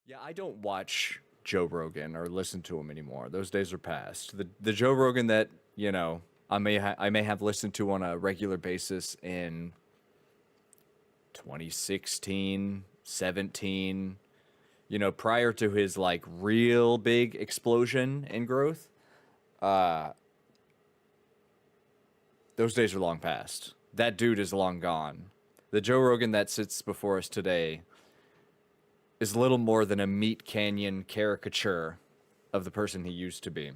Yeah, I don't watch Joe Rogan or listen to him anymore. Those days are past. The Joe Rogan that, I may have listened to on a regular basis in 2016, 17, prior to his like real big explosion in growth. Those days are long past. That dude is long gone. The Joe Rogan that sits before us today is little more than a meat canyon caricature of the person he used to be.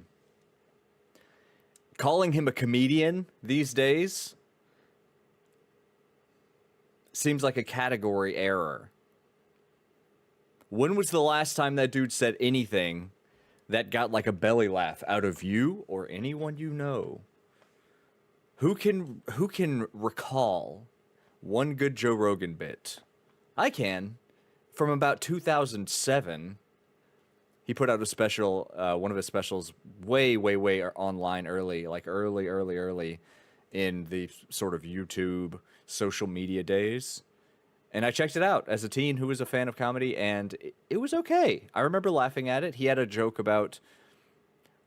Calling him a comedian these days seems like a category error. When was the last time that dude said anything that got like a belly laugh out of you or anyone you know? Who can recall one good Joe Rogan bit? I can. From about 2007, he put out a special, one of his specials way online early in the sort of YouTube social media days. And I checked it out as a teen who was a fan of comedy, and it was okay. I remember laughing at it. He had a joke about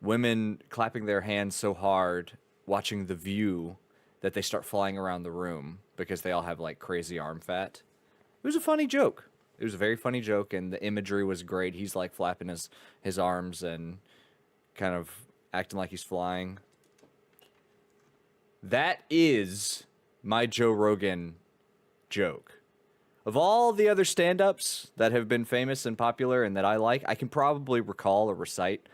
women clapping their hands so hard watching The View that they start flying around the room because they all have like crazy arm fat. It was a funny joke. It was a very funny joke, and the imagery was great. He's like flapping his arms and kind of acting like he's flying. That is my Joe Rogan joke. Of all the other stand-ups that have been famous and popular and that I like, I can probably recall or recite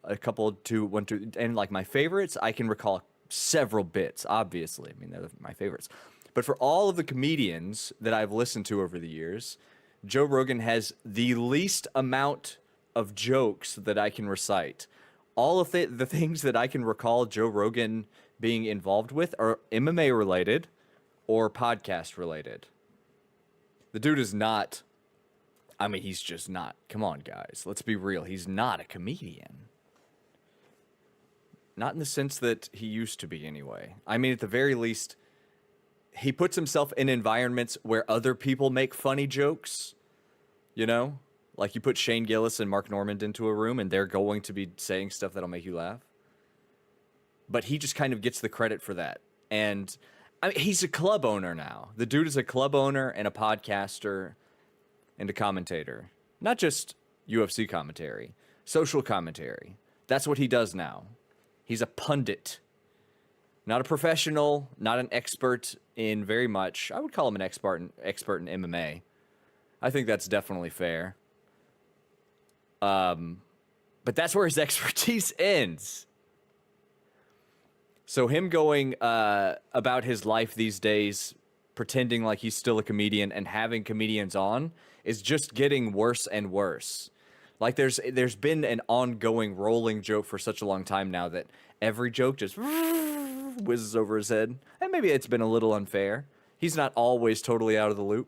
a couple, one, two, and like my favorites, I can recall several bits, obviously. I mean, they're my favorites. But for all of the comedians that I've listened to over the years, Joe Rogan has the least amount of jokes that I can recite. All of the things that I can recall Joe Rogan being involved with are MMA related or podcast related. The dude is not, I mean, he's just not. Come on, guys. Let's be real. He's not a comedian. Not in the sense that he used to be, anyway. I mean, at the very least, he puts himself in environments where other people make funny jokes, you know? Like you put Shane Gillis and Mark Normand into a room and they're going to be saying stuff that'll make you laugh. But he just kind of gets the credit for that. And I mean, he's a club owner now. The dude is a club owner and a podcaster and a commentator. Not just UFC commentary, social commentary. That's what he does now. He's a pundit. Not a professional, not an expert in very much. I would call him an expert in MMA. I think that's definitely fair. But that's where his expertise ends. So him going about his life these days, pretending like he's still a comedian and having comedians on, is just getting worse and worse. Like there's been an ongoing rolling joke for such a long time now that every joke just whizzes over his head. And maybe it's been a little unfair. He's not always totally out of the loop,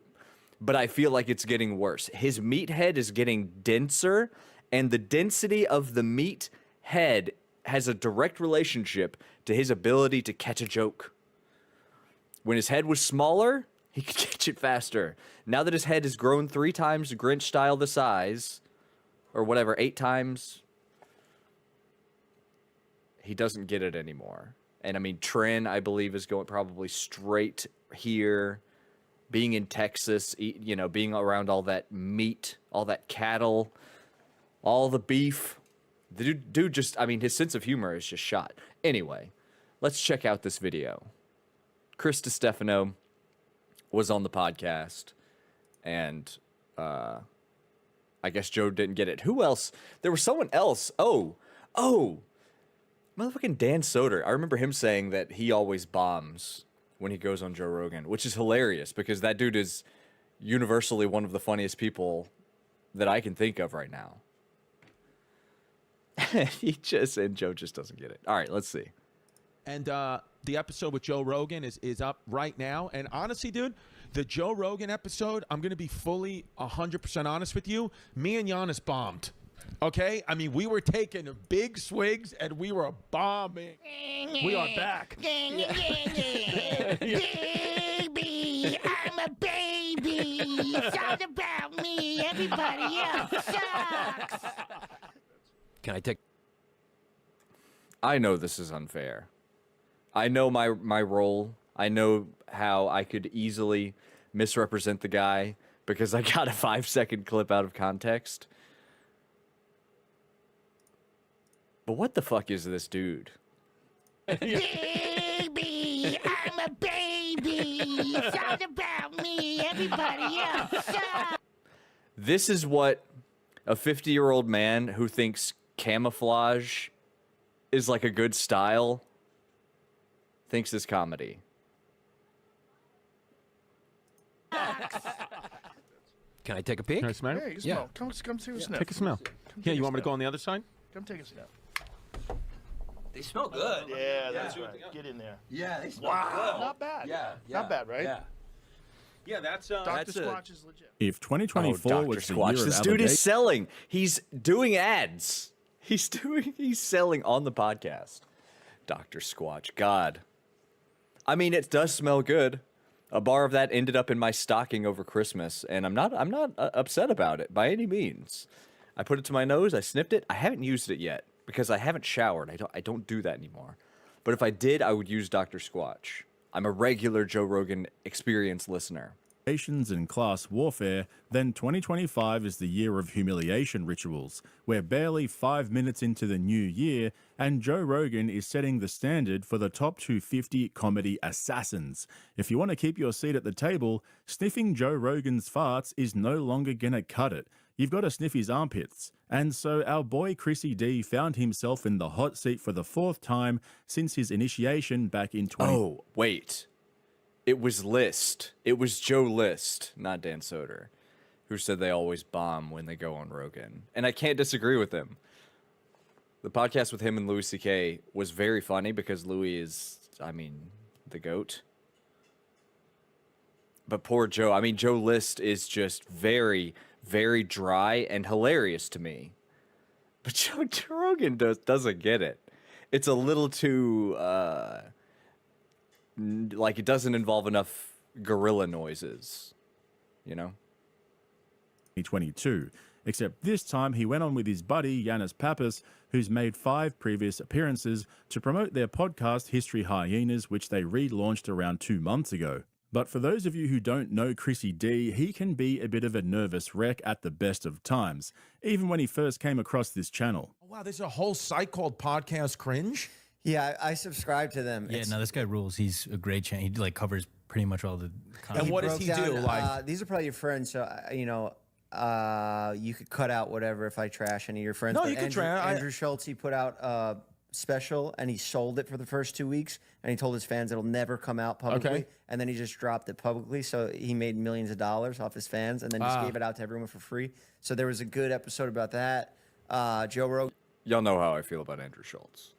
but I feel like it's getting worse. His meat head is getting denser, and the density of the meat head has a direct relationship to his ability to catch a joke. When his head was smaller, he could catch it faster. Now that his head has grown 3 times Grinch style the size, or whatever, 8 times, he doesn't get it anymore. And I mean, Trin, I believe, is going probably straight here. Being in Texas, you know, being around all that meat, all that cattle, all the beef. The dude just, I mean, his sense of humor is just shot. Anyway, let's check out this video. Chris DiStefano was on the podcast, and I guess Joe didn't get it. Who else? There was someone else. Oh, motherfucking Dan Soder. I remember him saying that he always bombs when he goes on Joe Rogan, which is hilarious because that dude is universally one of the funniest people that I can think of right now. And Joe just doesn't get it. All right, let's see. And the episode with Joe Rogan is up right now. And honestly, dude, the Joe Rogan episode, I'm going to be fully 100% honest with you. Me and Giannis bombed. Okay? I mean, we were taking big swigs and we were bombing. We are back. Baby, I'm a baby. It's all about me. Everybody else sucks. Can I take? I know this is unfair. I know my role. I know how I could easily misrepresent the guy because I got a 5-second clip out of context. But what the fuck is this dude? Baby, I'm a baby. It's all about me. Everybody else sucks. This is what a 50-year-old man who thinks camouflage is like a good style thinks is comedy. Can I take a peek? Can I smell Yeah, it? you can smell. Come take a sniff. Take a smell. Come Yeah, take you a want me to sniff. go on the other side? Come take a sniff. They smell good. Yeah, that's right. Get in there. Yeah, they smell Wow, not bad. Yeah, Not bad, right? Yeah. Yeah, that's Dr. That's a- Squatch is legit. If 2024 Dr. was the Squatch. year of This dude alligator- is selling. He's doing ads. He's selling on the podcast. Dr. Squatch. God. I mean, it does smell good. A bar of that ended up in my stocking over Christmas, and I'm not upset about it by any means. I put it to my nose, I sniffed it. I haven't used it yet because I haven't showered. I don't do that anymore. But if I did, I would use Dr. Squatch. I'm a regular Joe Rogan Experience listener. and class warfare, then 2025 is the year of humiliation rituals. We're barely 5 minutes into the new year, and Joe Rogan is setting the standard for the top 250 comedy assassins. If you want to keep your seat at the table, sniffing Joe Rogan's farts is no longer gonna cut it. You've got to sniff his armpits. And so our boy Chrissy D found himself in the hot seat for the 4th time since his initiation back in 20... Oh, wait. It was List. It was Joe List, not Dan Soder, who said they always bomb when they go on Rogan. And I can't disagree with him. The podcast with him and Louis C.K. was very funny because Louis is, I mean, the GOAT. But poor Joe. I mean, Joe List is just very, very dry and hilarious to me. But Joe Rogan doesn't get it. It's a little too... like it doesn't involve enough gorilla noises, you know? 2022. Except this time he went on with his buddy Yanis Pappas, who's made 5 previous appearances to promote their podcast History Hyenas, which they relaunched around 2 months ago. But for those of you who don't know Chrissy D, he can be a bit of a nervous wreck at the best of times, even when he first came across this channel. Oh, wow, there's a whole site called Podcast Cringe. Yeah, I subscribe to them. Yeah, no, this guy rules. He's a great channel. He like covers pretty much all the content. And what does broke he do? down, Like, these are probably your friends, so you could cut out whatever if I trash any of your friends. No, but you can Andrew, trash. Andrew Schultz, he put out a special and he sold it for the first 2 weeks, and he told his fans it'll never come out publicly. Okay. And then he just dropped it publicly, so he made millions of dollars off his fans, and then just gave it out to everyone for free. So there was a good episode about that. Joe Rogan. Y'all know how I feel about Andrew Schultz.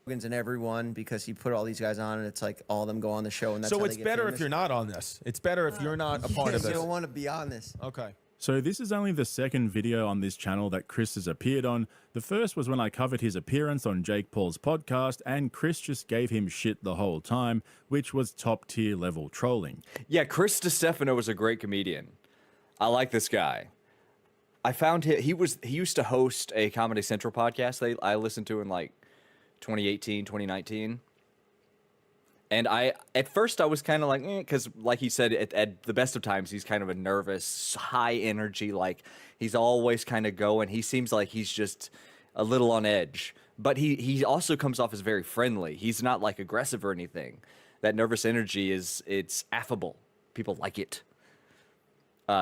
Rogan's in everyone because he put all these guys on, and it's like all of them go on the show, and that's so how it's they get better famous. if you're not on this. It's better if you're not a part of You this. don't want to be on this. Okay. So this is only the second video on this channel that Chris has appeared on. The first was when I covered his appearance on Jake Paul's podcast, and Chris just gave him shit the whole time, which was top tier level trolling. Yeah, Chris DiStefano was a great comedian. I like this guy. I found he used to host a Comedy Central podcast I listened to in like 2018, 2019. And at first I was kind of like, because like he said, at the best of times, he's kind of a nervous, high energy, like he's always kind of going. He seems like he's just a little on edge, but he also comes off as very friendly. He's not like aggressive or anything. That nervous energy it's affable. People like it.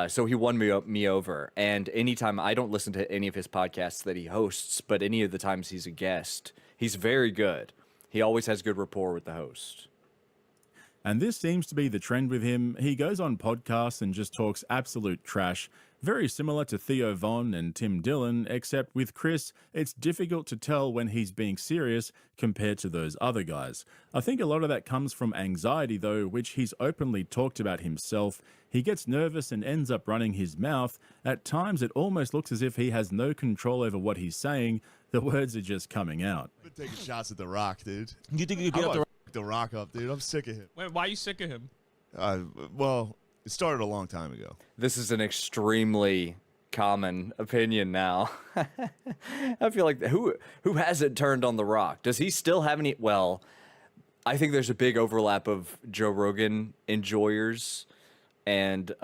So he won me over. And anytime, I don't listen to any of his podcasts that he hosts, but any of the times he's a guest, he's very good. He always has good rapport with the host. And this seems to be the trend with him. He goes on podcasts and just talks absolute trash, very similar to Theo Von and Tim Dillon, except with Chris, it's difficult to tell when he's being serious compared to those other guys. I think a lot of that comes from anxiety though, which he's openly talked about himself. He gets nervous and ends up running his mouth. At times it almost looks as if he has no control over what he's saying. The words are just coming out. I've been taking shots at The Rock, dude. You think you I'm could beat up gonna the f- The Rock up, dude. I'm sick of him. Wait, why are you sick of him? Well, It started a long time ago. This is an extremely common opinion now. I feel like who hasn't turned on The Rock? Does he still have any? Well, I think there's a big overlap of Joe Rogan enjoyers and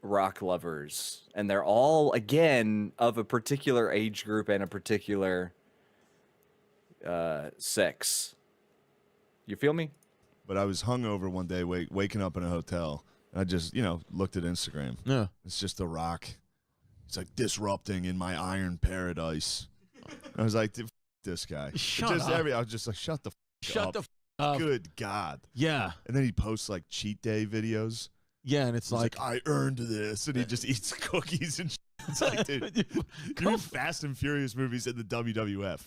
Rock lovers, and they're all again of a particular age group and a particular sex. You feel me? But I was hungover one day, waking up in a hotel, and I just, looked at Instagram. Yeah. It's just The Rock. It's like disrupting in my iron paradise. I was like, this guy. Shut just up. I was just like, shut the Shut up. the up. Good God. Yeah. And then he posts like cheat day videos. Yeah, and it's He's like, I earned this, and he just eats cookies and shit. It's like, dude, you're in Fast and Furious movies in the WWF.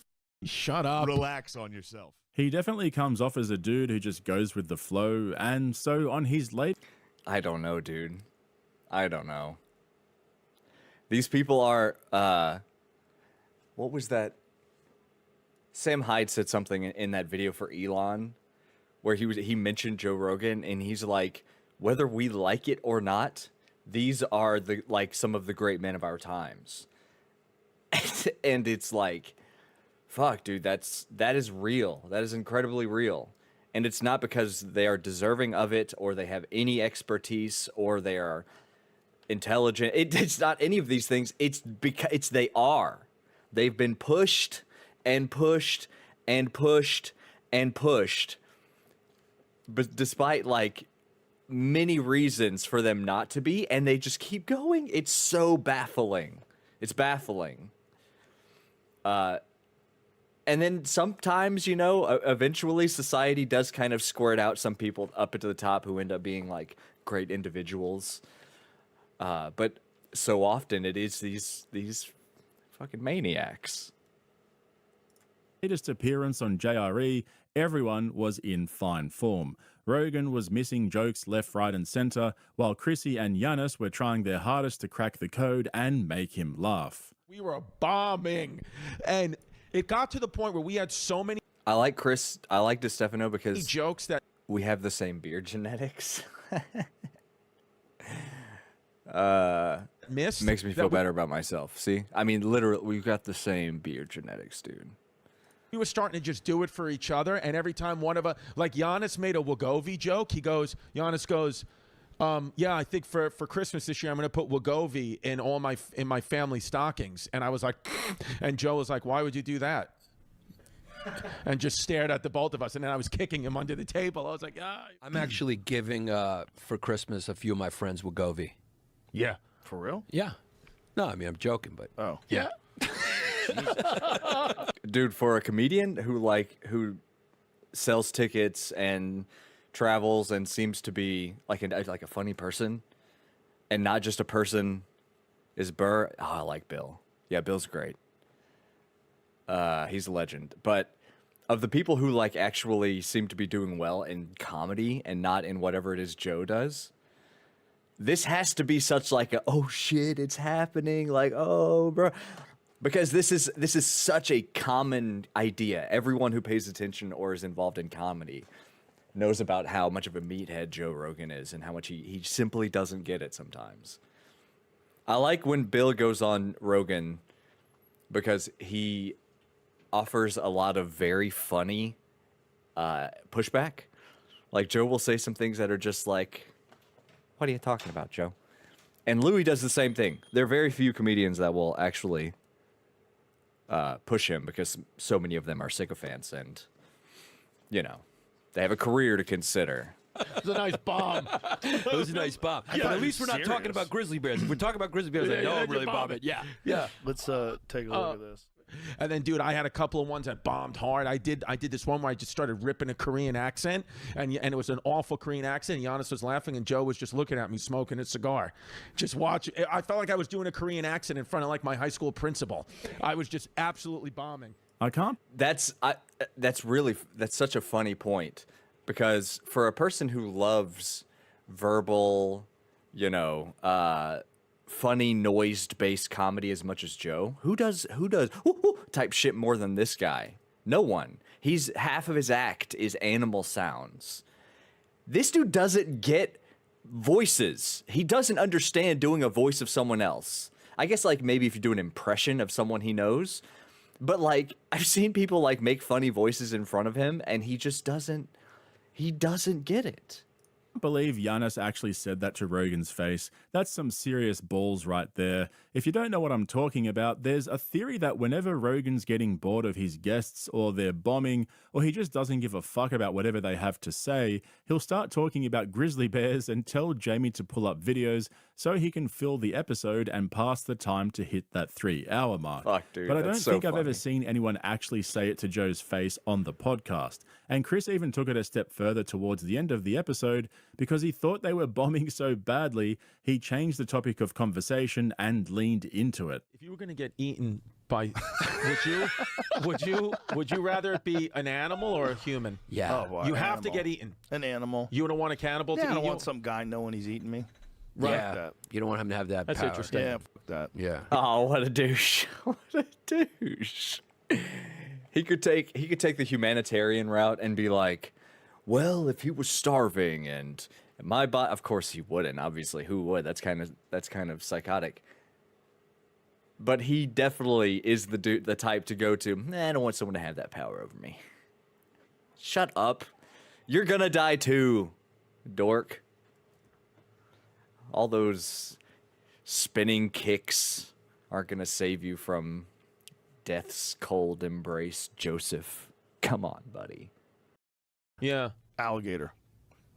shut up. Relax on yourself. He definitely comes off as a dude who just goes with the flow, and so on his late... I don't know, dude. I don't know. These people are, what was that? Sam Hyde said something in that video for Elon where he mentioned Joe Rogan, and he's like, whether we like it or not, these are some of the great men of our times. And it's like, fuck, dude, that is real. That is incredibly real. And it's not because they are deserving of it or they have any expertise or they are intelligent. It's not any of these things. It's because they are. They've been pushed and pushed and pushed and pushed. But despite many reasons for them not to be, and they just keep going. It's so baffling. It's baffling. And then sometimes, eventually society does kind of squirt out some people up into the top who end up being great individuals. But so often it is these fucking maniacs. latest appearance on JRE, everyone was in fine form. Rogan was missing jokes left, right, and center, while Chrissy and Giannis were trying their hardest to crack the code and make him laugh. We were bombing. And it got to the point where we had so many I like DeStefano because jokes that we have the same beard genetics. missed. Makes me that feel better about myself. See? I mean, literally, we've got the same beard genetics, dude. We were starting to just do it for each other, and every time one of us, like Giannis made a Wagovi joke, Giannis goes, yeah, I think for Christmas this year I'm going to put Wagovi in all my family stockings. And I was like, and Joe was like, why would you do that? And just stared at the both of us, and then I was kicking him under the table. I was like, ah. I'm actually giving for Christmas a few of my friends Wagovi. Yeah. For real? Yeah. No, I mean I'm joking, but Oh. Yeah. Dude, for a comedian who sells tickets and travels and seems to be like a funny person and not just a person is Burr. Oh, I like Bill. Yeah, Bill's great. He's a legend. But of the people who actually seem to be doing well in comedy and not in whatever it is Joe does, this has to be such a oh shit, it's happening, oh bro. Because this is such a common idea. Everyone who pays attention or is involved in comedy knows about how much of a meathead Joe Rogan is and how much he simply doesn't get it sometimes. I like when Bill goes on Rogan because he offers a lot of very funny pushback. Joe will say some things that are just like, what are you talking about, Joe? And Louis does the same thing. There are very few comedians that will actually push him because so many of them are sycophants and, they have a career to consider. It was a nice bomb. it was a nice bomb. But at least we're not talking serious. about grizzly bears. If we're talking about grizzly bears, I know I'm really bombing. Yeah. Yeah. Let's take a look at this. And then, dude, I had a couple of ones that bombed hard. I did this one where I just started ripping a Korean accent, and it was an awful Korean accent. Giannis was laughing, and Joe was just looking at me smoking a cigar, just watching. I felt like I was doing a Korean accent in front of my high school principal. I was just absolutely bombing. I can't That's such a funny point because for a person who loves verbal, funny noise-based comedy as much as Joe, who does type shit more than this guy? No one. Half of his act is animal sounds. This dude doesn't get voices. He doesn't understand doing a voice of someone else. I guess like maybe if you do an impression of someone he knows, but like I've seen people like make funny voices in front of him and he just doesn't get it. I believe Giannis actually said that to Rogan's face. That's some serious balls right there. If you don't know what I'm talking about, there's a theory that whenever Rogan's getting bored of his guests or they're bombing or he just doesn't give a fuck about whatever they have to say, he'll start talking about grizzly bears and tell Jamie to pull up videos so he can fill the episode and pass the time to hit that 3-hour mark. Fuck, dude, but I don't that's so think I've funny. ever seen anyone actually say it to Joe's face on the podcast. And Chris even took it a step further towards the end of the episode because he thought they were bombing so badly, he changed the topic of conversation and leaned into it. If you were going to get eaten by, would you rather it be an animal or a human? Yeah. Oh, boy, You have to animal. get eaten. An animal. You don't want a cannibal to Yeah, I eat don't you? want some guy knowing he's eating me. Yeah. that. You don't want him to have that That's power. interesting. Yeah, fuck that. Yeah. Oh, what a douche. What a douche. He could take the humanitarian route and be like, well, if he was starving and my body, of course he wouldn't, obviously, who would? That's kind of psychotic. But he definitely is the type to go to, I don't want someone to have that power over me. Shut up. You're gonna die too, dork. All those spinning kicks aren't gonna save you from death's cold embrace, Joseph. Come on, buddy. Yeah. Alligator.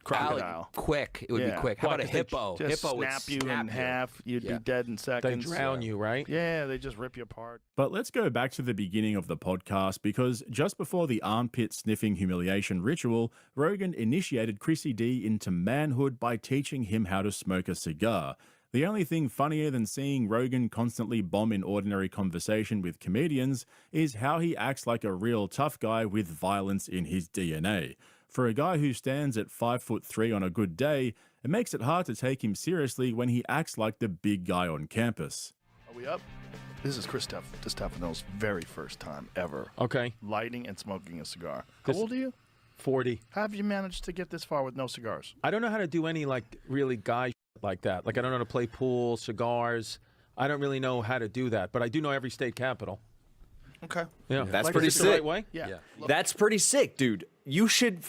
Crocodile. Quick. It would be Yeah. quick. How about a What, if they hippo? Just Hippo would snap you in half. You'd Yeah. be dead in They seconds. drown you, right? Yeah, they just rip you apart. But let's go back to the beginning of the podcast because just before the armpit sniffing humiliation ritual, Rogan initiated Chrissy D into manhood by teaching him how to smoke a cigar. The only thing funnier than seeing Rogan constantly bomb in ordinary conversation with comedians is how he acts like a real tough guy with violence in his DNA. For a guy who stands at 5'3" on a good day, it makes it hard to take him seriously when he acts like the big guy on campus. Are we up? This is Chris Stefano's very first time ever Okay. lighting and smoking a cigar. This- How old are you? 40. How have you managed to get this far with no cigars? I don't know how to do any like really guy shit like that. Like I don't know how to play pool, cigars. I don't really know how to do that, but I do know every state capital. Okay. Yeah. That's Like, pretty is it the sick. right way? Yeah. That's pretty sick, dude. You should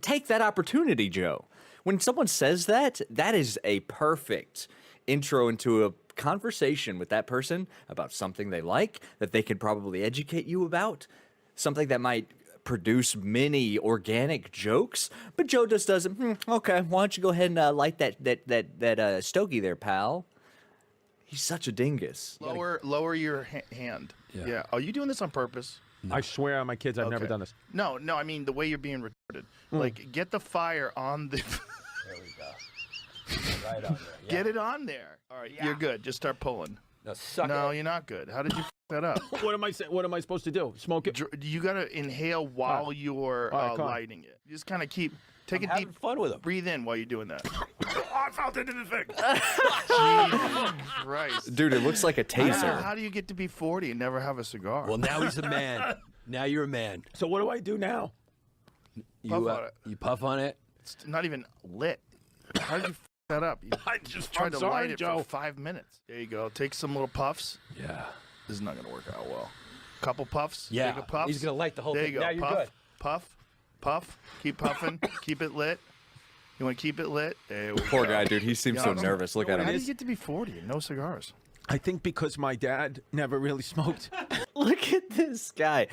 take that opportunity, Joe. When someone says that, that is a perfect intro into a conversation with that person about something they like, that they could probably educate you about, something that might produce many organic jokes. But Joe just doesn't. Okay, why don't you go ahead and light that stogie there, pal? He's such a dingus. Lower your hand. Yeah. Are you doing this on purpose? I swear on my kids, I've never Okay. done this. No, I mean the way you're being retarded. Like, get the fire on the. There we go. Right on there. Yeah. Get it on there. All right, you're good. Just start pulling. Now suck No, it. you're not good. How did you that up? What am I saying? What am I supposed to do? Smoke it? You gotta inhale while you're All right, come on. lighting it. You just kind of keep take a Having deep fun with him. breathe in while you're doing that. I felt it in the thing. Jesus Christ. Dude, it looks like a taser. How do you get to be 40 and never have a cigar? Well, now he's a man. Now you're a man. So what do I do now? Puff on it. You puff on it. It's not even lit. How did you that up? You tried to light it Joe. for 5 minutes. There you go. Take some little puffs. Yeah. This is not going to work out well. Couple puffs. Yeah. Take a puff. He's gonna light the whole there thing. You go. Now you're puff, good. Puff. Puff. Keep puffing. Keep it lit. You want to keep it lit? There we Poor go. guy, dude. He seems so nervous. Look at How him. do you get to be 40 and no cigars? I think because my dad never really smoked. Look at this guy.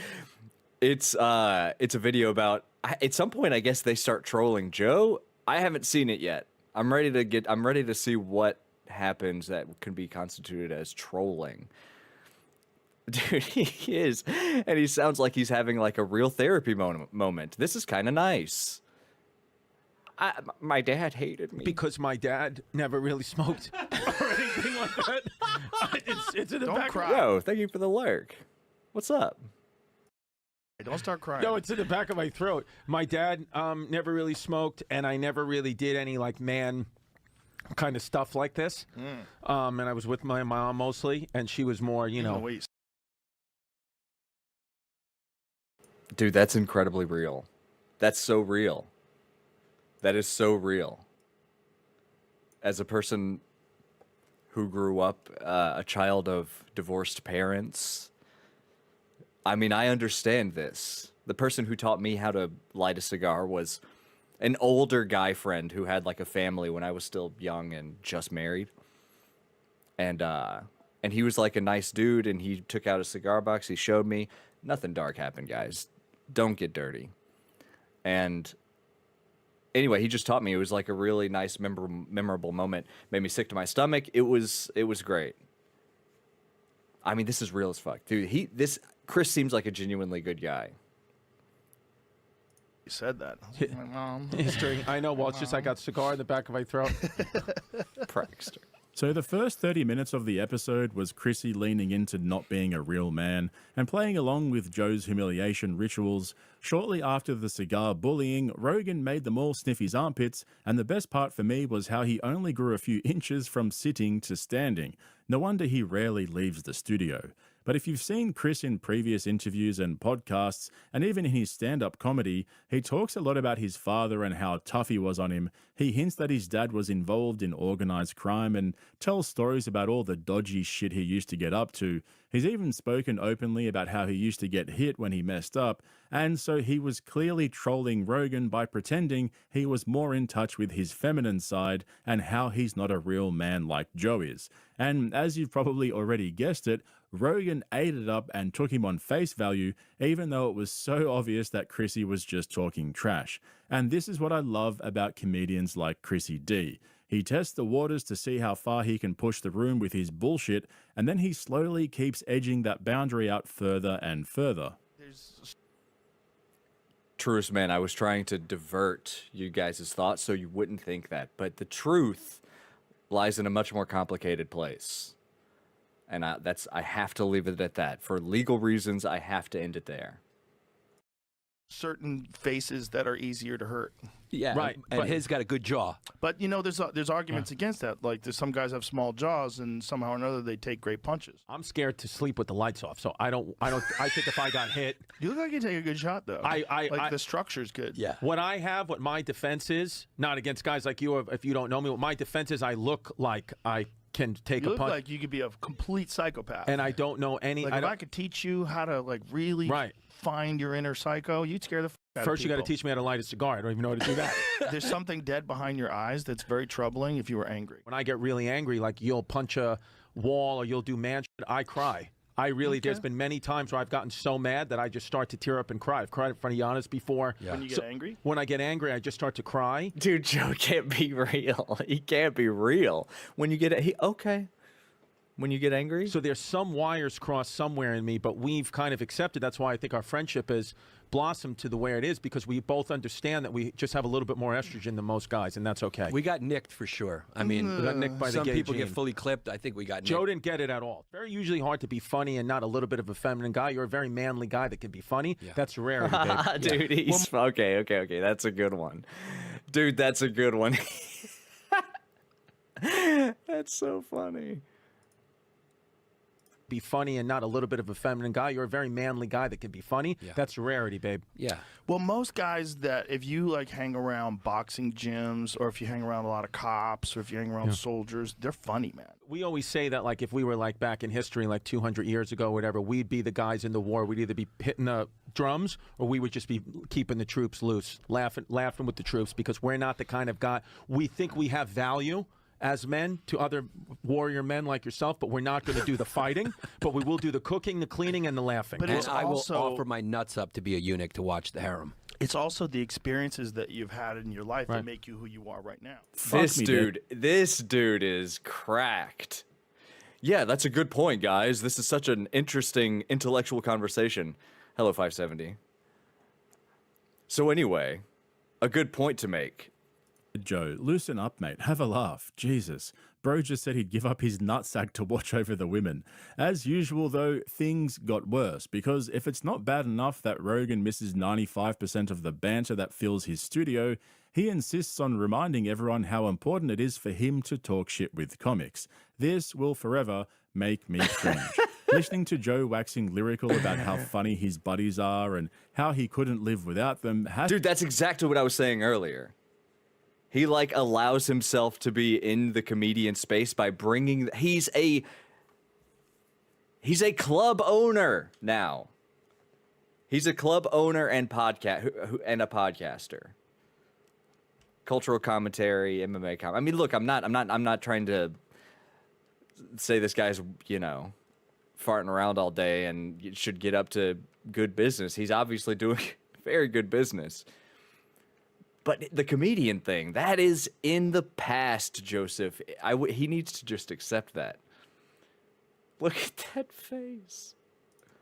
It's a video about. At some point, I guess they start trolling Joe. I haven't seen it yet. I'm ready to see what happens that can be constituted as trolling. Dude, he is, and he sounds like he's having like a real therapy moment. This is kind of nice. My dad hated me. Because my dad never really smoked or anything like that. It's in the Don't back. cry. Yo, thank you for the lurk. What's up? Hey, don't start crying. No, it's in the back of my throat. My dad never really smoked, and I never really did any like man kind of stuff like this. And I was with my mom mostly, and she was more, you know. Wait. Dude, that's incredibly real. That's so real. That is so real. as a person who grew up a child of divorced parents, I mean, I understand this. The person who taught me how to light a cigar was an older guy friend who had like a family when I was still young and just married. And he was like a nice dude, and he took out a cigar box. He showed me. Nothing dark happened, guys. Don't get dirty. And anyway, he just taught me. It was like a really nice, memorable moment. Made me sick to my stomach. It was great. I mean, this is real as fuck, dude. Chris seems like a genuinely good guy. You said that. My mom. History. I know. Well, it's just I got a cigar in the back of my throat. Prankster. So the first 30 minutes of the episode was Chrissy leaning into not being a real man and playing along with Joe's humiliation rituals. Shortly after the cigar bullying, Rogan made them all sniff his armpits, and the best part for me was how he only grew a few inches from sitting to standing. No wonder he rarely leaves the studio. But if you've seen Chris in previous interviews and podcasts, and even in his stand-up comedy, he talks a lot about his father and how tough he was on him. He hints that his dad was involved in organized crime and tells stories about all the dodgy shit he used to get up to. He's even spoken openly about how he used to get hit when he messed up, and so he was clearly trolling Rogan by pretending he was more in touch with his feminine side and how he's not a real man like Joe is. And as you've probably already guessed it, Rogan ate it up and took him on face value, even though it was so obvious that Chrissy was just talking trash. And this is what I love about comedians like Chrissy D. He tests the waters to see how far he can push the room with his bullshit, and then he slowly keeps edging that boundary out further and further. Truest man, I was trying to divert you guys' thoughts so you wouldn't think that, but the truth lies in a much more complicated place. And I have to leave it at that. For legal reasons, I have to end it there. Certain faces that are easier to hurt. Yeah, Right, And but- his got a good jaw. But you know, there's arguments against that. Like there's some guys have small jaws, and somehow or another they take great punches. I'm scared to sleep with the lights off, so I think if I got hit, You look like you take a good shot though. The structure's good. Yeah. what my defense is, not against guys like you, if you don't know me, what my defense is, I look like I can take You a look punch, like you could be a complete psychopath. and I don't know any. like if I could teach you how to like really find your inner psycho, you'd scare the fuck out of First, you got to people. teach me how to light a cigar. I don't even know how to do that. There's something dead behind your eyes that's very troubling if you were angry. When I get really angry, like you'll punch a wall or you'll do man shit, I cry. I really, there's been many times where I've gotten so mad that I just start to tear up and cry. I've cried in front of Giannis before. Yeah. When you get angry? When I get angry, I just start to cry. Dude, Joe can't be real. He can't be real. When you get okay. When you get angry? So there's some wires crossed somewhere in me, but we've kind of accepted. That's why I think our friendship has blossomed to the way it is, because we both understand that we just have a little bit more estrogen than most guys, and that's okay. We got nicked for sure. I mean, We got nicked by the some gay people gene. get fully clipped. I think we got nicked. Joe didn't get it at all. Very usually hard to be funny and not a little bit of a feminine guy. You're a very manly guy that can be funny. Yeah. That's a rarity, babe. Dude, he's okay. That's a good one. Dude, that's a good one. That's so funny. Be funny and not a little bit of a feminine guy. You're a very manly guy that can be funny. Yeah. That's a rarity, babe. Yeah. Well, most guys that if you like hang around boxing gyms, or if you hang around a lot of cops, or if you hang around soldiers, they're funny, man. We always say that, like, if we were like back in history, like 200 years ago, or whatever, we'd be the guys in the war. We'd either be hitting the drums, or we would just be keeping the troops loose, laughing with the troops, because we're not the kind of guy. We think we have value as men to other warrior men like yourself, but we're not going to do the fighting, but we will do the cooking, the cleaning, and the laughing. But And it's I will also- offer my nuts up to be a eunuch to watch the harem. It's also the experiences that you've had in your life Right. that make you who you are right now. This me, dude is cracked. Yeah, that's a good point, guys. This is such an interesting intellectual conversation. Hello, 570. So anyway, a good point to make. Joe, loosen up, mate. Have a laugh. Jesus. Bro just said he'd give up his nutsack to watch over the women. As usual, though, things got worse, because if it's not bad enough that Rogan misses 95% of the banter that fills his studio, he insists on reminding everyone how important it is for him to talk shit with comics. This will forever make me cringe. Listening to Joe waxing lyrical about how funny his buddies are and how he couldn't live without them has Dude, that's exactly what I was saying earlier. He like allows himself to be in the comedian space by bringing. He's a club owner now. He's a club owner and and a podcaster. Cultural commentary, MMA I mean, look, I'm not trying to say this guy's, farting around all day and should get up to good business. He's obviously doing very good business. But the comedian thing, that is in the past, Joseph. He needs to just accept that. Look at that face.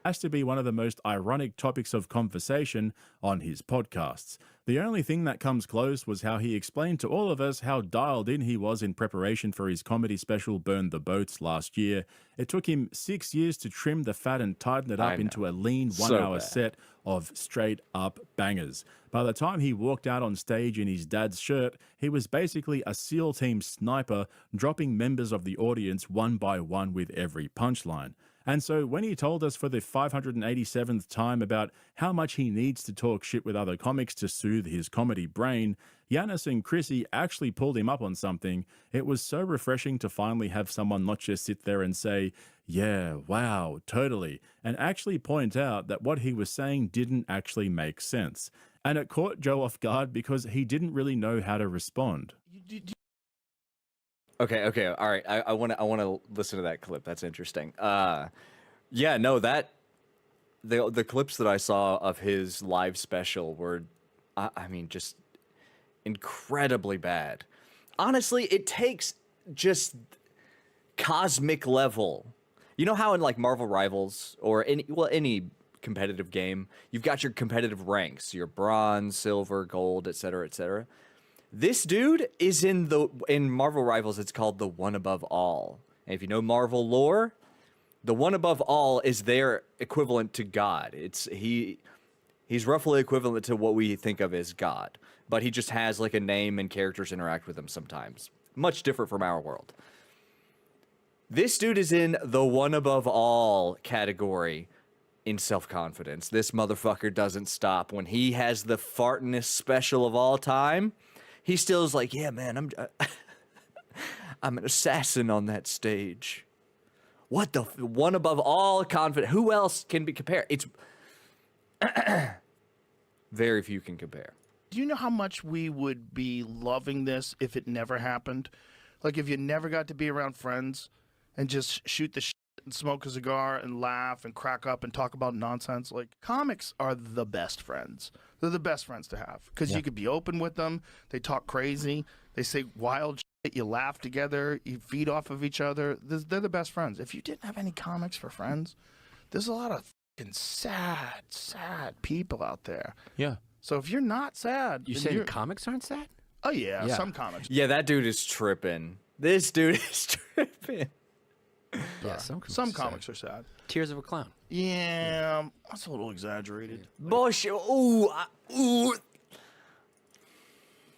Has to be one of the most ironic topics of conversation on his podcasts. The only thing that comes close was how he explained to all of us how dialed in he was in preparation for his comedy special Burn the Boats last year. It took him 6 years to trim the fat and tighten it up into a lean 1 hour set of straight up bangers. By the time he walked out on stage in his dad's shirt, he was basically a SEAL team sniper, dropping members of the audience one by one with every punchline. And so when he told us for the 587th time about how much he needs to talk shit with other comics to soothe his comedy brain, Giannis and Chrissy actually pulled him up on something. It was so refreshing to finally have someone not just sit there and say, yeah, wow, totally, and actually point out that what he was saying didn't actually make sense. And it caught Joe off guard because he didn't really know how to respond. Okay, all right. I want to listen to that clip. That's interesting. Yeah, no, that the clips that I saw of his live special were, I mean, just incredibly bad. Honestly, it takes just cosmic level. You know how in like Marvel Rivals or any competitive game, you've got your competitive ranks, your bronze, silver, gold, etc., etc. This dude is in Marvel Rivals, it's called the one above all. And if you know Marvel lore, the one above all is their equivalent to God. He's roughly equivalent to what we think of as God, but he just has like a name and characters interact with him sometimes. Much different from our world. This dude is in the one above all category in self-confidence. This motherfucker doesn't stop. When he has the fartinest special of all time, he still is like, yeah, man, I'm an assassin on that stage. What the one above all confident? Who else can be compared? It's very few can compare. Do you know how much we would be loving this if it never happened? Like if you never got to be around friends and just shoot the shit and smoke a cigar and laugh and crack up and talk about nonsense. Like comics are the best friends. They're the best friends to have because you could be open with them. They talk crazy. They say wild shit. You laugh together. You feed off of each other. They're the best friends. If you didn't have any comics for friends, there's a lot of fucking sad people out there. Yeah. So if you're not sad, You then saying you're... comics aren't sad? Oh yeah, some comics. Yeah, that dude is tripping. This dude is tripping. Yeah, Some comics are sad. Tears of a Clown. Yeah, that's a little exaggerated. Bullshit. Ooh.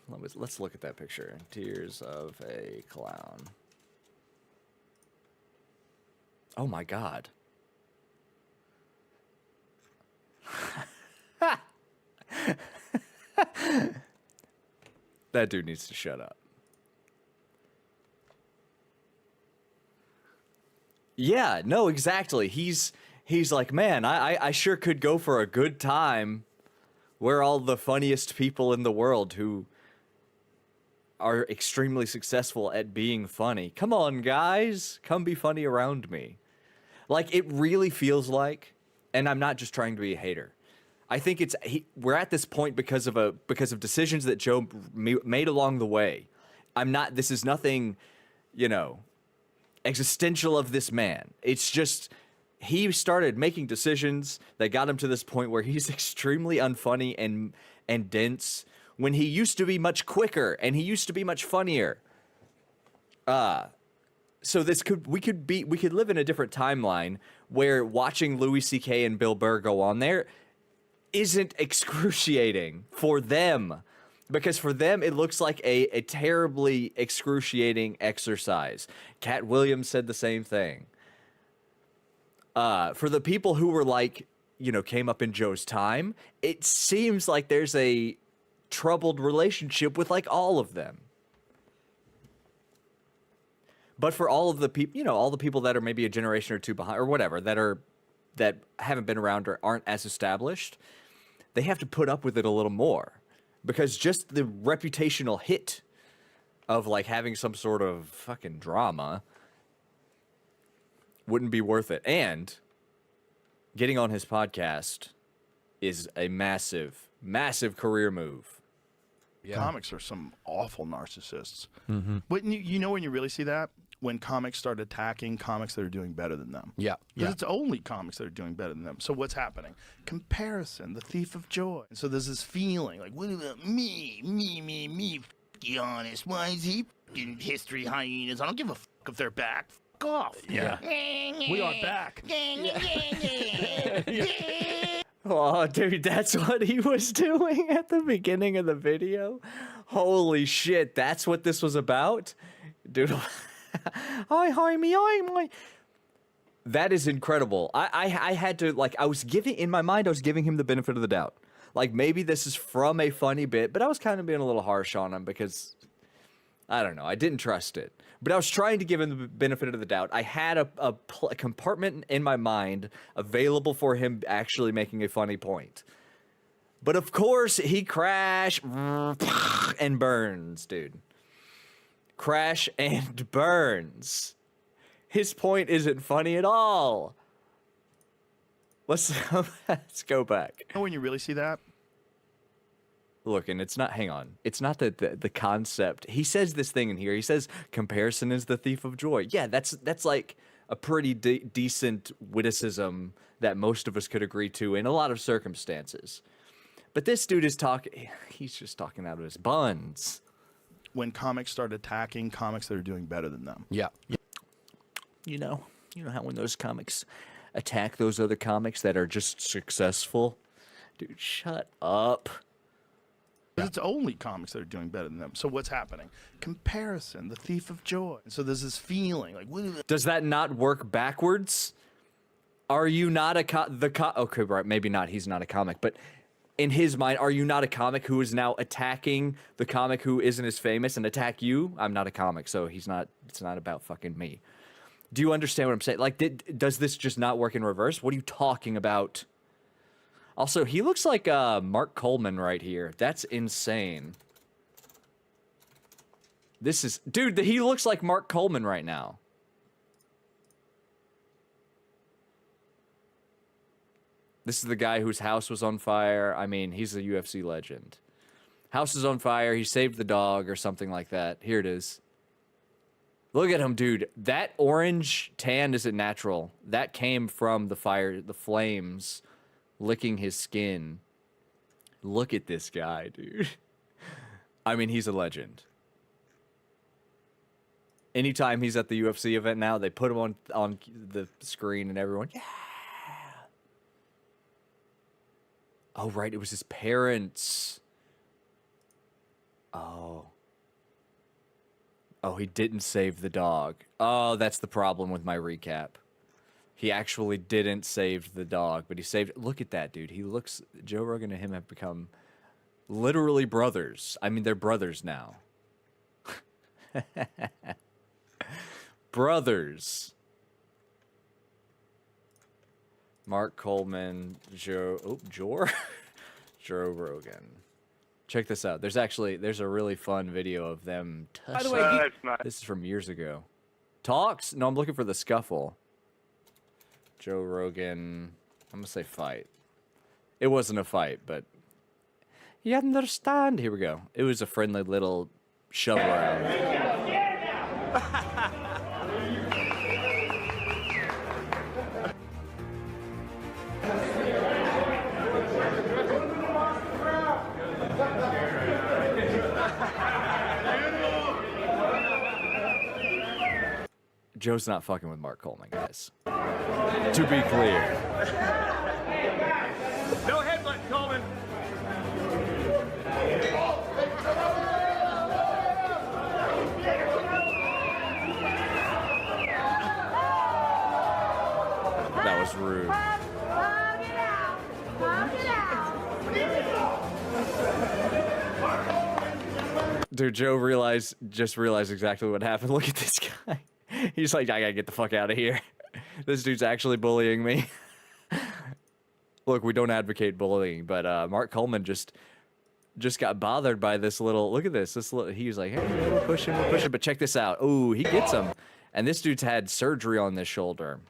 Let's look at that picture. Tears of a Clown. Oh my God. That dude needs to shut up. Yeah, no, exactly. He's like, man, I sure could go for a good time. We're all the funniest people in the world who are extremely successful at being funny. Come on, guys. Come be funny around me. Like, it really feels like, and I'm not just trying to be a hater. I think we're at this point because of decisions that Joe made along the way. This is nothing, existential of this man. It's just he started making decisions that got him to this point where he's extremely unfunny and dense when he used to be much quicker and he used to be much funnier. So we could live in a different timeline where watching Louis C.K. and Bill Burr go on there isn't excruciating for them. Because for them, it looks like a terribly excruciating exercise. Cat Williams said the same thing. For the people who were like, came up in Joe's time, it seems like there's a troubled relationship with like all of them. But for all of the people, you know, all the people that are maybe a generation or two behind or whatever, that haven't been around or aren't as established, they have to put up with it a little more, because just the reputational hit of like having some sort of fucking drama wouldn't be worth it. And getting on his podcast is a massive, massive career move. Yeah. Comics are some awful narcissists. But you know when you really see that? When comics start attacking comics that are doing better than them. Yeah. Because it's only comics that are doing better than them. So what's happening? Comparison, the thief of joy. So there's this feeling like, what about me? Be honest. Why is he f***ing history hyenas? I don't give a f*** if they're back. F*** off. Yeah. We are back. Oh, dude, that's what he was doing at the beginning of the video? Holy shit, that's what this was about? Dude, hi, me. That is incredible. I had to, like, in my mind, I was giving him the benefit of the doubt. Like, maybe this is from a funny bit, but I was kind of being a little harsh on him because, I don't know, I didn't trust it. But I was trying to give him the benefit of the doubt. I had a compartment in my mind available for him actually making a funny point. But of course, he crash and burns, dude. Crash and burns. His point isn't funny at all. Let's go back. You know when you really see that? Look, and it's not, hang on. It's not the concept. He says this thing in here. He says comparison is the thief of joy. Yeah, that's like a pretty decent witticism that most of us could agree to in a lot of circumstances. But this dude is he's just talking out of his buns. When comics start attacking comics that are doing better than them. Yeah. You know how when those comics attack those other comics that are just successful? Dude, shut up. It's only comics that are doing better than them. So what's happening? Comparison, the thief of joy. So there's this feeling like, does that not work backwards? Are you not okay, right, maybe not, he's not a comic, but in his mind, are you not a comic who is now attacking the comic who isn't as famous and attack you? I'm not a comic, so it's not about fucking me. Do you understand what I'm saying? Like, does this just not work in reverse? What are you talking about? Also, he looks like Mark Coleman right here. That's insane. Dude, he looks like Mark Coleman right now. This is the guy whose house was on fire. I mean, he's a UFC legend. House is on fire. He saved the dog or something like that. Here it is. Look at him, dude. That orange tan isn't natural. That came from the fire, the flames licking his skin. Look at this guy, dude. I mean, he's a legend. Anytime he's at the UFC event now, they put him on the screen and everyone, yeah. Oh, right, it was his parents. Oh, he didn't save the dog. Oh, that's the problem with my recap. He actually didn't save the dog, but he saved... Look at that, dude. Joe Rogan and him have become literally brothers. I mean, they're brothers now. Brothers. Mark Coleman, Joe Rogan. Check this out. There's a really fun video of them touching. By the way, this is from years ago. Talks? No, I'm looking for the scuffle. Joe Rogan. I'm gonna say fight. It wasn't a fight, but you understand. Here we go. It was a friendly little shove around. Joe's not fucking with Mark Coleman, guys. To be clear. No headbutt, Coleman. That was rude. Dude, Joe just realized exactly what happened. Look at this guy. He's like, I gotta get the fuck out of here. This dude's actually bullying me. Look, we don't advocate bullying, but Mark Coleman just got bothered by this little. Look at this. He was like, hey, we're pushing. But check this out. Oh, he gets him. And this dude's had surgery on this shoulder.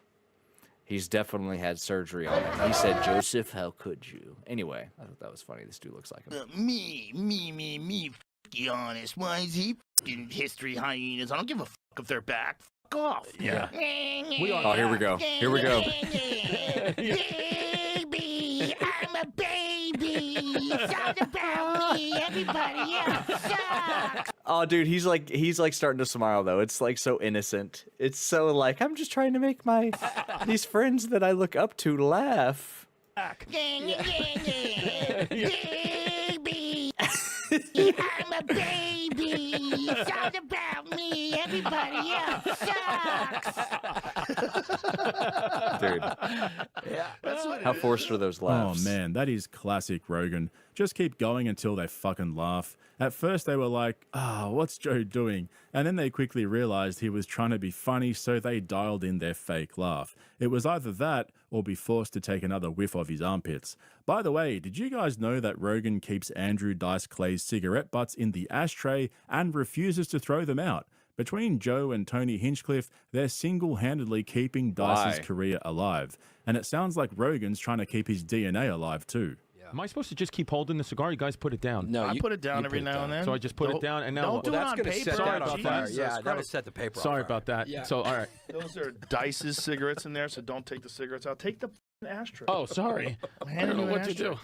He's definitely had surgery on it. He said, Joseph, how could you? Anyway, I thought that was funny. This dude looks like him. Me, f***y honest. Why is he f***ing history hyenas? I don't give a f*** if they're back. F*** off. Yeah. Oh, here we go. Here we go. Baby, I'm a baby. It's all about me. Everybody else sucks. Oh, dude, he's like starting to smile though. It's like so innocent. It's so like I'm just trying to make these friends that I look up to laugh. Baby, I'm a baby. It's all about me. Everybody else sucks. Dude. How forced are those laughs? Oh man, that is classic Rogan. Just keep going until they fucking laugh. At first they were like, what's Joe doing? And then they quickly realized he was trying to be funny, so they dialed in their fake laugh. It was either that or be forced to take another whiff of his armpits. By the way, did you guys know that Rogan keeps Andrew Dice Clay's cigarette butts in the ashtray and refuses to throw them out? Between Joe and Tony Hinchcliffe, they're single-handedly keeping Dice's career alive. And it sounds like Rogan's trying to keep his DNA alive too. Am I supposed to just keep holding the cigar? You guys put it down. No, I put it down every now and then. So I just put it down, and now Don't what? do it that's on gonna paper. set that on Jesus fire. Yeah, Christ. that'll set the paper on Sorry fire. about that. Yeah. So, all right. Those are Dice's cigarettes in there, so don't take the cigarettes out. Take the ashtray. Oh, sorry. I don't know what to do.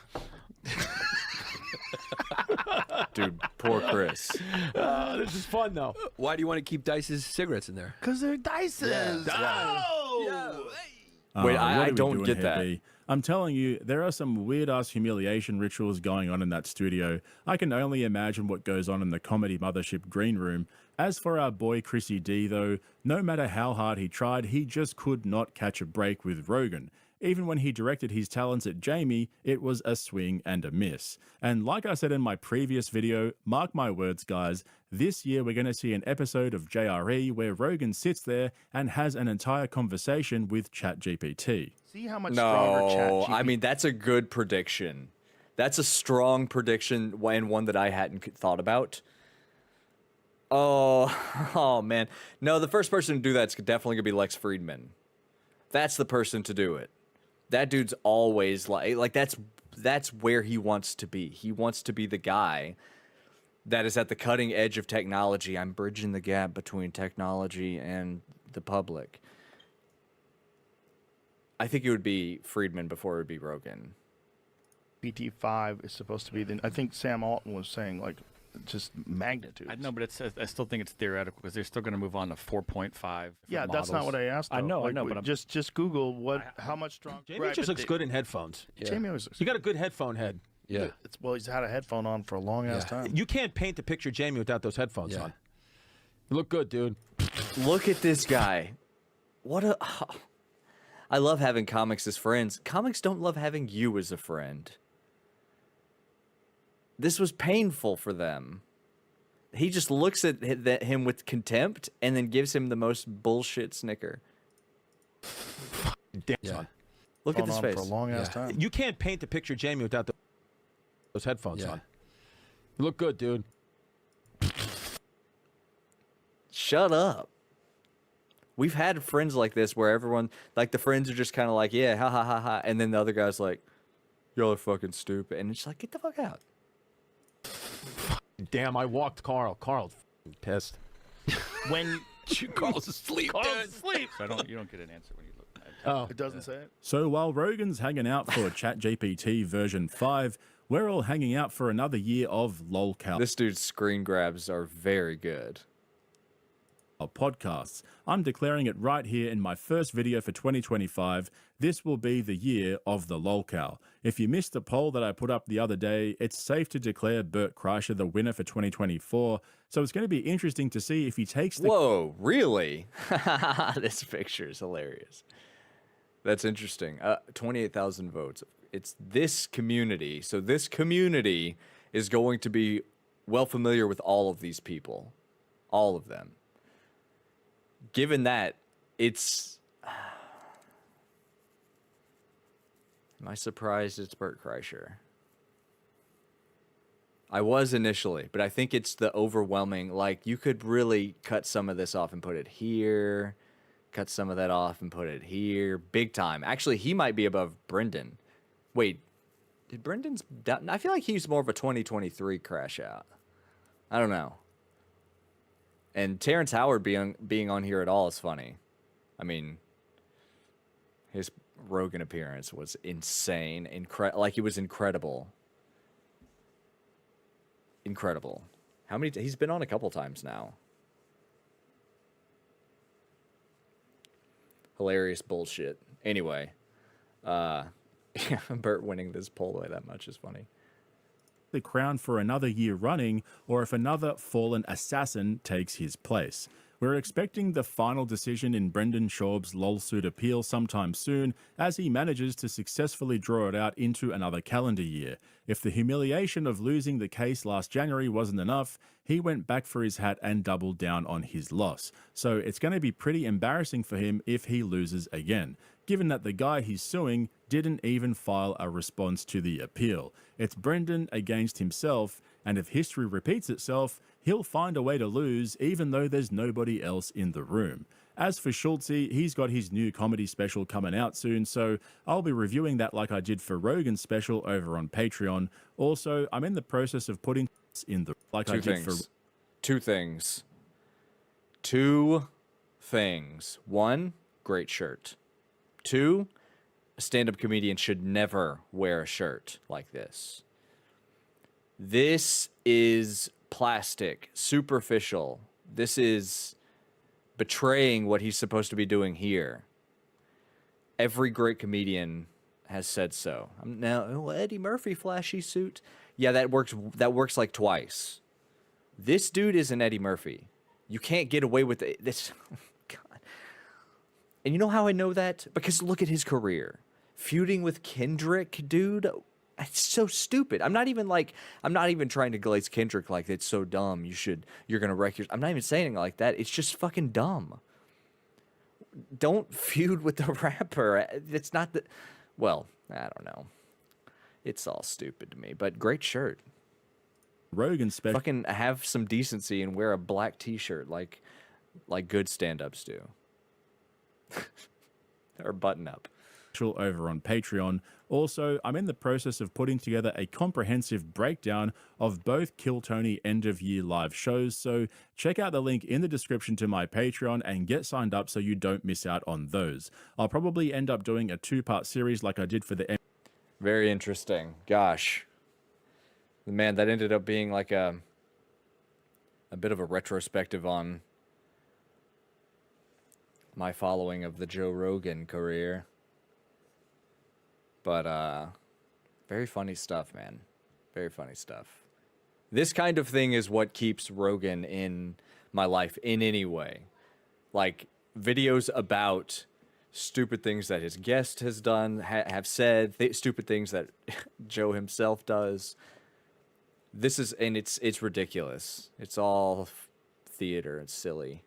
Dude, poor Chris. This is fun, though. Why do you want to keep Dice's cigarettes in there? Because they're Dice's. Wait, what I are we don't doing get here, that. B? I'm telling you, there are some weird-ass humiliation rituals going on in that studio. I can only imagine what goes on in the comedy mothership green room. As for our boy Chrissy D, though, no matter how hard he tried, he just could not catch a break with Rogan. Even when he directed his talents at Jamie, it was a swing and a miss. And like I said in my previous video, mark my words, guys, this year we're going to see an episode of JRE where Rogan sits there and has an entire conversation with ChatGPT. See how much stronger No, ChatGPT. I mean, that's a good prediction. That's a strong prediction and one that I hadn't thought about. Oh man. No, the first person to do that's definitely going to be Lex Friedman. That's the person to do it. That dude's always like that's where he wants to be. He wants to be the guy that is at the cutting edge of technology. I'm bridging the gap between technology and the public. I think it would be Friedman before it would be Rogan. PT5 is supposed to be the. I think Sam Alton was saying like just magnitude. I know, but I still think it's theoretical because they're still going to move on to 4.5. Yeah, that's not what I asked. I though. know, Like, but I'm just Google how much stronger. Jamie just looks good in headphones. Jamie always looks. You got a good headphone head. Yeah. Well, he's had a headphone on for a long ass time. You can't paint the picture Jamie without those headphones on. You look good, dude. Look at this guy. What a... I love having comics as friends. Comics don't love having you as a friend. This was painful for them. He just looks at him with contempt and then gives him the most bullshit snicker. Damn, son. Look at this on face. for a long ass time. You can't paint the picture Jamie without those headphones on. You look good, dude. Shut up. We've had friends like this where everyone, like the friends are just kind of like, yeah, ha ha ha ha. And then the other guy's like, y'all are fucking stupid. And it's like, get the fuck out. Damn, I walked Carl. Carl's pissed. When Carl's asleep. Carl's asleep. So you don't get an answer when you look at it. Oh. It doesn't say it. So while Rogan's hanging out for ChatGPT version 5, we're all hanging out for another year of lolcow. This dude's screen grabs are very good. Podcasts. I'm declaring it right here in my first video for 2025. This will be the year of the lolcow. If you missed the poll that I put up the other day, it's safe to declare Bert Kreischer the winner for 2024. So it's going to be interesting to see if he takes the... Whoa, really? This picture is hilarious. That's interesting. 28,000 votes. It's this community. So this community is going to be well familiar with all of these people, all of them. Given that, it's... Am I surprised it's Bert Kreischer? I was initially, but I think it's the overwhelming, like, you could really cut some of this off and put it here, cut some of that off and put it here, big time. Actually, he might be above Brendan. Wait, did Brendan's down? I feel like he's more of a 2023 crash out. I don't know. And Terrence Howard being on here at all is funny. I mean, his Rogan appearance was insane. Like, it was incredible. Incredible. How many? He's been on a couple times now. Hilarious bullshit. Anyway, Bert winning this poll away that much is funny. The crown for another year running, or if another fallen assassin takes his place. We're expecting the final decision in Brendan Schaub's lawsuit appeal sometime soon, as he manages to successfully draw it out into another calendar year. If the humiliation of losing the case last January wasn't enough, he went back for his hat and doubled down on his loss. So it's going to be pretty embarrassing for him if he loses again, given that the guy he's suing didn't even file a response to the appeal. It's Brendan against himself, and if history repeats itself, he'll find a way to lose even though there's nobody else in the room. As for Schultze, he's got his new comedy special coming out soon, so I'll be reviewing that like I did for Rogan's special over on Patreon. Also, I'm in the process of putting in the Two things. One, great shirt. Two, a stand-up comedian should never wear a shirt like this. This is plastic, superficial. This is betraying what he's supposed to be doing here. Every great comedian has said so. Now, Eddie Murphy, flashy suit. Yeah, that works like twice. This dude isn't Eddie Murphy. You can't get away with it. This, God. And you know how I know that? Because look at his career. Feuding with Kendrick, dude. It's so stupid. I'm not even trying to glaze Kendrick like it's so dumb. You're gonna wreck your. I'm not even saying it like that. It's just fucking dumb. Don't feud with the rapper. It's not the. Well, I don't know. It's all stupid to me. But great shirt. Rogan special. Fucking have some decency and wear a black T-shirt like good stand-ups do. Or button up. Over on Patreon. Also, I'm in the process of putting together a comprehensive breakdown of both Kill Tony end of year live shows, so check out the link in the description to my Patreon and get signed up so you don't miss out on those. I'll probably end up doing a 2-part series like I did for the Very interesting. Gosh. Man, that ended up being like a bit of a retrospective on my following of the Joe Rogan career. But, very funny stuff, man. Very funny stuff. This kind of thing is what keeps Rogan in my life in any way. Like, videos about stupid things that his guest has done, have said, stupid things that Joe himself does. This is, and it's ridiculous. It's all theater. It's silly.